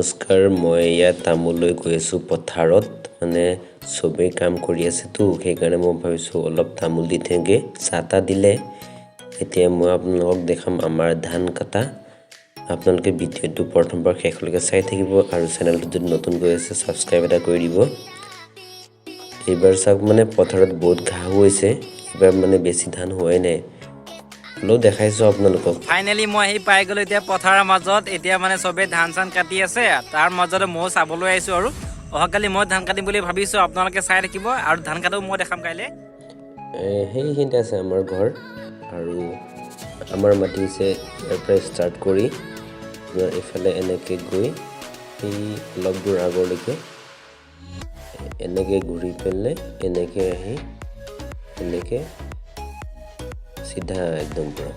নমস্কাৰ মই ইয়াত তামোললৈ গৈ আছোঁ পথাৰত মানে চবেই কাম কৰি আছেতো সেইকাৰণে মই ভাবিছোঁ অলপ তামোল দি থওঁগৈ চাহ তাহ দিলে এতিয়া মই আপোনালোকক দেখাম আমাৰ ধান কটা আপোনালোকে ভিডিঅ'টো প্ৰথমবাৰ শেষলৈকে চাই থাকিব আৰু চেনেলটো যদি নতুন গৈ আছে সাবস্ক্ৰাইব এটা কৰি দিব এইবাৰ চাওক মানে পথাৰত বহুত ঘাঁহ হৈছে এইবাৰ মানে বেছি ধান হোৱাই নাই লো দেখাইছো আপোনালোকক ফাইনালি মই আহি পাই গলো এতিয়া পথাৰৰ মাজত এতিয়া মানে সবে ধান চান কাটি আছে তাৰ মাজতে মই চাবলৈ আহিছো আৰু অহাকালি মই ধান কাটিম বুলি ভাবিছো আপোনালোকে চাই থাকিব আৰু ধান কাটো মই দেখাম কাইলে সেইখিনিতে আছে আমাৰ ঘৰ আৰু আমাৰ মাটি আছে ইয়াৰ পৰা ষ্টাৰ্ট কৰি এইফালে এনেকৈ গৈ এই অলপ দূৰ আগলৈকে এনেকৈ ঘূৰি পেলাই এনেকৈ আহি এনেকৈ सीधा एकदम पूरा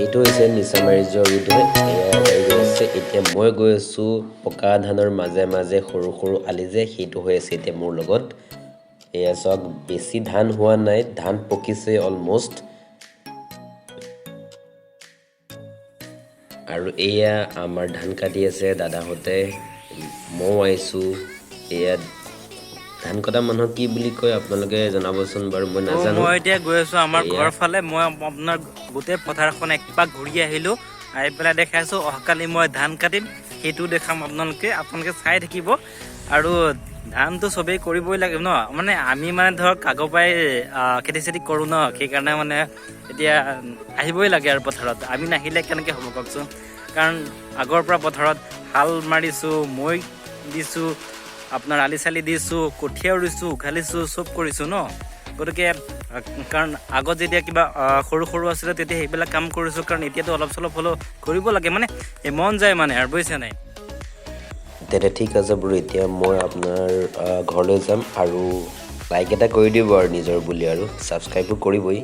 এইটো হৈছে নিচামাৰী যোৱা ৰোড হয় এয়া গৈ আছে এতিয়া মই গৈ আছোঁ পকা ধানৰ মাজে মাজে সৰু সৰু আলি যে সেইটো হৈ আছে এতিয়া মোৰ লগত এয়া চাওক বেছি ধান হোৱা নাই ধান পকিছে অলমোষ্ট আৰু এয়া আমাৰ ধান কাটি আছে দাদাহঁতে মই আইছোঁ এয়া ধান কটা মানুহ কি বুলি কয় আপোনালোকে জনাবচোন বাৰু মই নাজানো মই এতিয়া গৈ আছোঁ আমাৰ ঘৰ ফালে মই আপোনাৰ গোটেই পথাৰখন একপাক ঘূৰি আহিলোঁ আহি পেলাই দেখাইছোঁ অহাকালি মই ধান কাটিম সেইটো দেখাম আপোনালোকে চাই থাকিব আৰু ধানটো সবেই কৰিবই লাগে ন মানে আমি মানে ধৰক আগৰ পৰাই খেতি চেতি কৰোঁ ন সেইকাৰণে মানে এতিয়া আহিবই লাগে আৰু পথাৰত আমি নাহিলে কেনেকৈ হ'ব কওকচোন কাৰণ আগৰ পৰা পথাৰত হাল মাৰিছোঁ মৈ দিছোঁ আপোনাৰ আলি চালি দিছোঁ কঠীয়াও ৰুইছোঁ উঘালিছোঁ চব কৰিছোঁ ন গতিকে কাৰণ আগত যেতিয়া কিবা সৰু সৰু আছিলে তেতিয়া সেইবিলাক কাম কৰিছোঁ কাৰণ এতিয়াতো অলপ চলপ হ'লেও কৰিব লাগে মানে মন যায় মানে আৰু বুজিছে নাই তেনে ঠিক আছে বাৰু এতিয়া মই আপোনাৰ ঘৰলৈ যাম আৰু লাইক এটা কৰি দিব আৰু নিজৰ বুলি আৰু ছাবস্ক্ৰাইবো কৰিবই